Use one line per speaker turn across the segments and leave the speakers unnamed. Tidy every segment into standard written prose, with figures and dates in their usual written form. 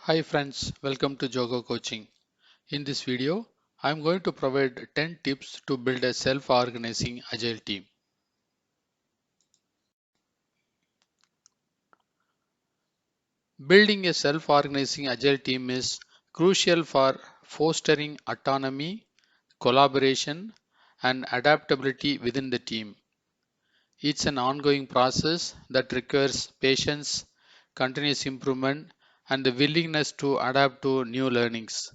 Hi friends, welcome to Jogo Coaching. In this video, I am going to provide 10 tips to build a self-organizing agile team. Building a self-organizing agile team is crucial for fostering autonomy, collaboration, and adaptability within the team. It's an ongoing process that requires patience, continuous improvement, and the willingness to adapt to new learnings.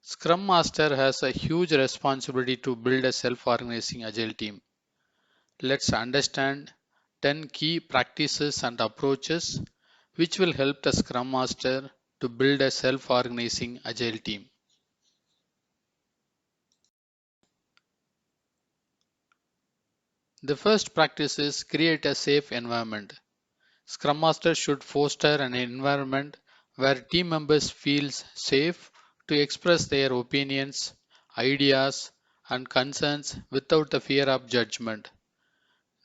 Scrum Master has a huge responsibility to build a self-organizing agile team. Let's understand 10 key practices and approaches which will help the Scrum Master to build a self-organizing agile team. The first practice is create a safe environment. Scrum Master should foster an environment where team members feel safe to express their opinions, ideas, and concerns without the fear of judgment.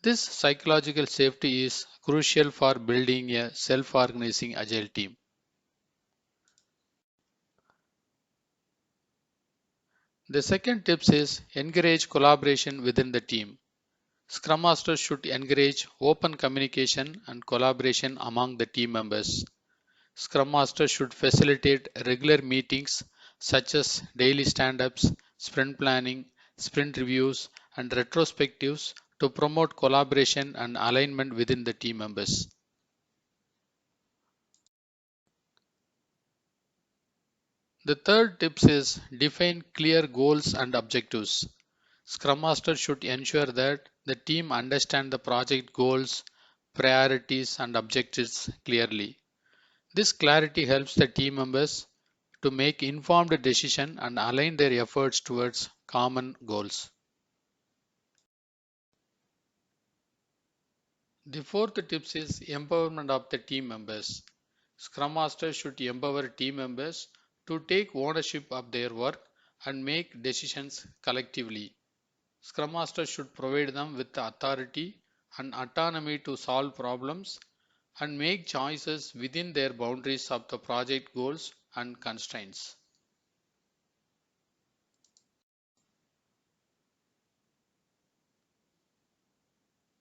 This psychological safety is crucial for building a self-organizing agile team. The second tips is encourage collaboration within the team. Scrum Masters should encourage open communication and collaboration among the team members. Scrum Masters should facilitate regular meetings such as daily stand-ups, sprint planning, sprint reviews, and retrospectives to promote collaboration and alignment within the team members. The third tips is define clear goals and objectives. Scrum Master should ensure that the team understand the project goals, priorities, and objectives clearly. This clarity helps the team members to make informed decisions and align their efforts towards common goals. The fourth tips is empowerment of the team members. Scrum Master should empower team members to take ownership of their work and make decisions collectively. Scrum Master should provide them with the authority and autonomy to solve problems and make choices within their boundaries of the project goals and constraints.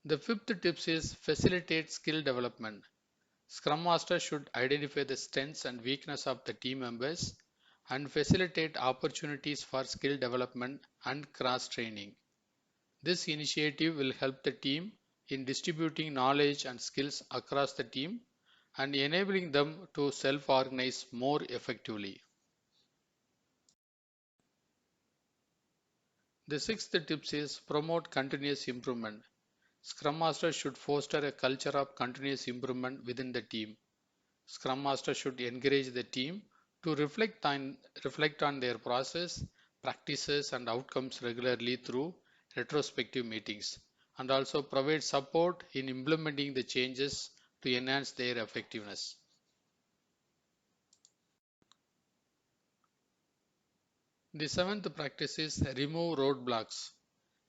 The fifth tip is facilitate skill development. Scrum Master should identify the strengths and weaknesses of the team members and facilitate opportunities for skill development and cross training. This initiative will help the team in distributing knowledge and skills across the team and enabling them to self-organize more effectively. The sixth tip is promote continuous improvement. Scrum Master should foster a culture of continuous improvement within the team. Scrum Master should encourage the team to reflect on their process, practices, and outcomes regularly through retrospective meetings, and also provide support in implementing the changes to enhance their effectiveness. The seventh practice is remove roadblocks.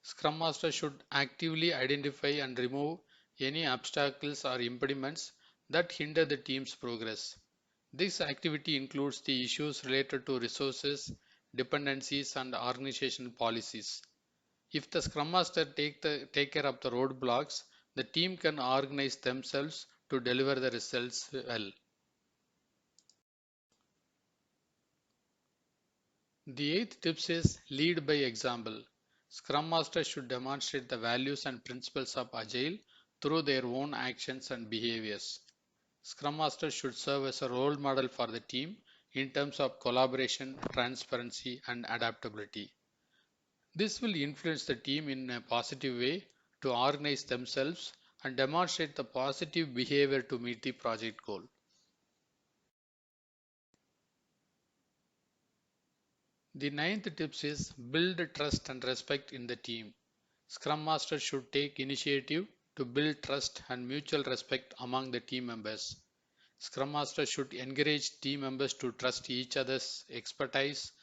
Scrum Master should actively identify and remove any obstacles or impediments that hinder the team's progress. This activity includes the issues related to resources, dependencies, and organization policies. If the Scrum Master take care of the roadblocks, the team can organize themselves to deliver the results well. The eighth tips is lead by example. Scrum Masters should demonstrate the values and principles of Agile through their own actions and behaviors. Scrum Masters should serve as a role model for the team in terms of collaboration, transparency, and adaptability. This will influence the team in a positive way to organize themselves and demonstrate the positive behavior to meet the project goal. The ninth tips is build trust and respect in the team. Scrum Master should take initiative to build trust and mutual respect among the team members. Scrum Master should encourage team members to trust each other's expertise,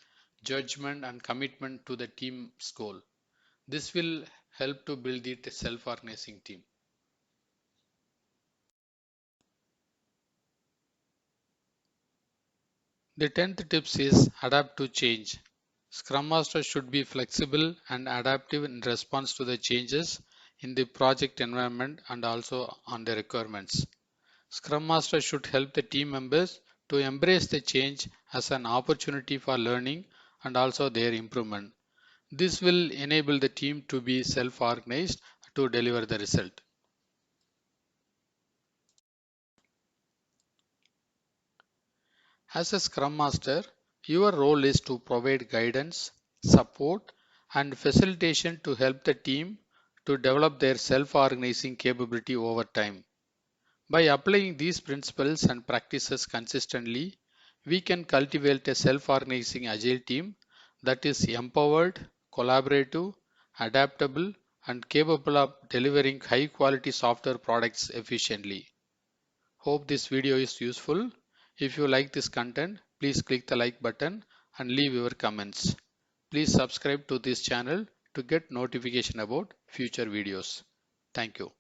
judgment, and commitment to the team's goal. This will help to build the self-organizing team. The 10th tips is adapt to change. Scrum Master should be flexible and adaptive in response to the changes in the project environment and also on the requirements. Scrum Master should help the team members to embrace the change as an opportunity for learning and also their improvement. This will enable the team to be self-organized to deliver the result. As a Scrum Master, your role is to provide guidance, support, and facilitation to help the team to develop their self-organizing capability over time. By applying these principles and practices consistently, we can cultivate a self-organizing agile team that is empowered, collaborative, adaptable, and capable of delivering high-quality software products efficiently. Hope this video is useful. If you like this content, please click the like button and leave your comments. Please subscribe to this channel to get notification about future videos. Thank you.